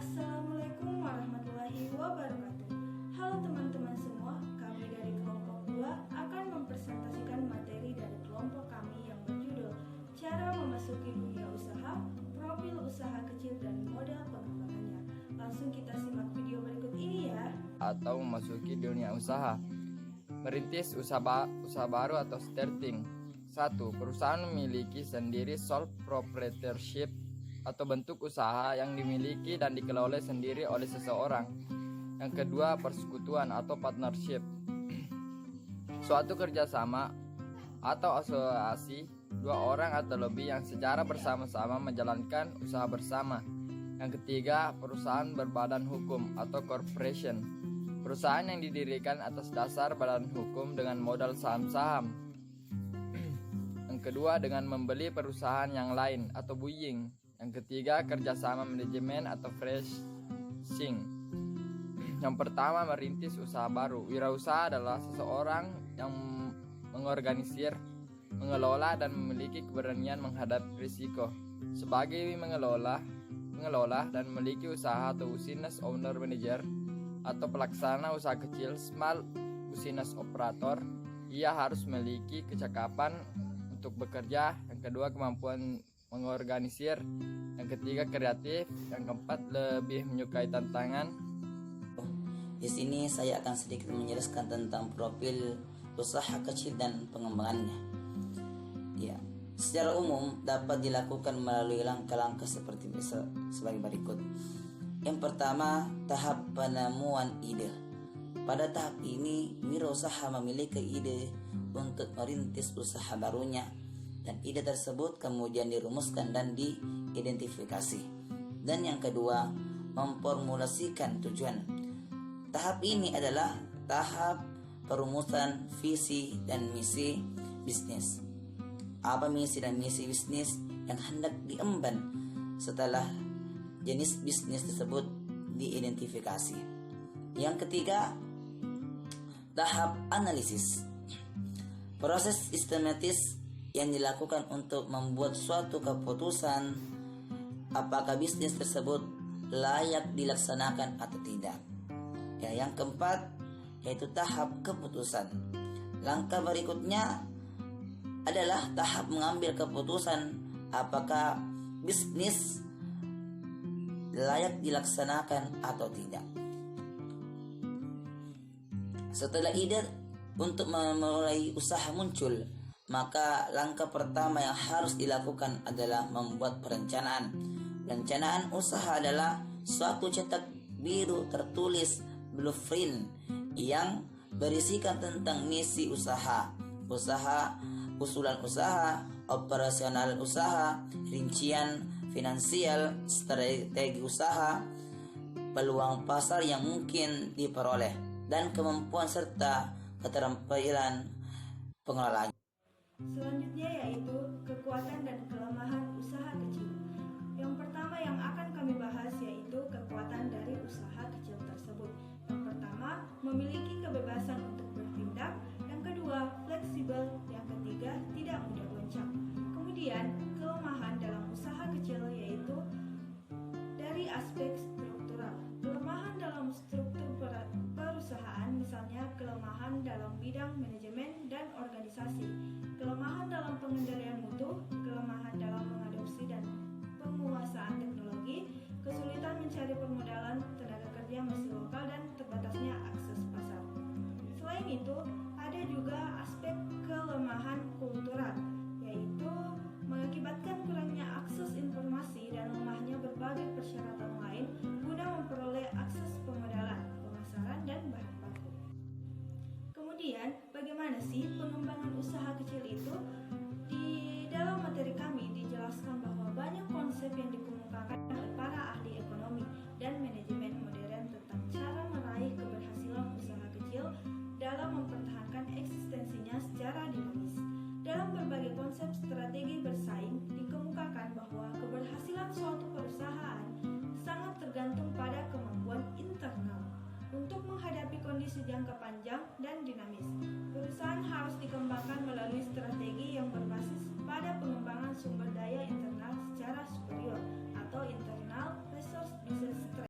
Assalamualaikum warahmatullahi wabarakatuh. Halo teman-teman semua, kami dari kelompok 2 akan mempresentasikan materi dari kelompok kami yang berjudul Cara Memasuki Dunia Usaha, Profil Usaha Kecil dan Modal Pengembangannya. Langsung kita simak video berikut ini ya. Atau memasuki dunia usaha. Merintis usaha baru atau starting. 1. Perusahaan memiliki sendiri sole proprietorship atau bentuk usaha yang dimiliki dan dikelola sendiri oleh seseorang. Yang kedua, persekutuan atau partnership. Suatu kerjasama atau asosiasi dua orang atau lebih yang secara bersama-sama menjalankan usaha bersama. Yang ketiga, perusahaan berbadan hukum atau corporation. Perusahaan yang didirikan atas dasar badan hukum dengan modal saham-saham. Yang kedua, dengan membeli perusahaan yang lain atau buying. Yang ketiga, kerjasama manajemen atau franchising. Yang pertama, merintis usaha baru. Wirausaha adalah seseorang yang mengorganisir, mengelola, dan memiliki keberanian menghadapi risiko. Sebagai mengelola dan memiliki usaha atau business owner manager atau pelaksana usaha kecil small business operator, ia harus memiliki kecakapan untuk bekerja. Yang kedua, kemampuan mengorganisir. Yang ketiga, kreatif. Yang keempat, lebih menyukai tantangan. Di sini saya akan sedikit menjelaskan tentang profil usaha kecil dan pengembangannya. Ya, secara umum dapat dilakukan melalui langkah-langkah seperti sebagai berikut. Yang pertama, tahap penemuan ide. Pada tahap ini, wirausaha memiliki ide untuk merintis usaha barunya, dan ide tersebut kemudian dirumuskan dan diidentifikasi. Dan yang kedua, memformulasikan tujuan. Tahap ini adalah tahap perumusan visi dan misi bisnis. Apa misi dan misi bisnis yang hendak diemban setelah jenis bisnis tersebut diidentifikasi. Yang ketiga, tahap analisis. Proses sistematis yang dilakukan untuk membuat suatu keputusan apakah bisnis tersebut layak dilaksanakan atau tidak. Ya, yang keempat yaitu tahap keputusan. Langkah berikutnya adalah tahap mengambil keputusan apakah bisnis layak dilaksanakan atau tidak. Setelah ide untuk memulai usaha muncul, maka langkah pertama yang harus dilakukan adalah membuat perencanaan. Perencanaan usaha adalah suatu cetak biru tertulis blueprint yang berisikan tentang misi usaha, usulan usaha, operasional usaha, rincian finansial, strategi usaha, peluang pasar yang mungkin diperoleh, dan kemampuan serta keterampilan pengelolaan. Selanjutnya yaitu kekuatan dan kelemahan usaha kecil. Yang pertama yang akan kami bahas yaitu kekuatan dari usaha kecil tersebut. Yang pertama, memiliki kebebasan untuk bertindak. Yang kedua, fleksibel. Yang ketiga, tidak mudah goncang. Kemudian, kelemahan dalam usaha kecil yaitu dari aspek struktural. Kelemahan dalam struktur perusahaan, misalnya kelemahan dalam bidang manajemen dan organisasi, kelemahan dalam pengendalian mutu, kelemahan dalam mengadopsi dan penguasaan teknologi, kesulitan mencari permodalan tenaga kerja masih lokal, dan terbatasnya akses pasar. Selain itu, ada juga aspek kelemahan kultural, yaitu mengakibatkan kurangnya akses informasi dan lemahnya berbagai persyaratan lain guna memperoleh akses pemodalan, pemasaran, dan bahan baku. Kemudian, bagaimana sih pengembangan usaha kecil itu? Di dalam materi kami dijelaskan bahwa banyak konsep yang dikemukakan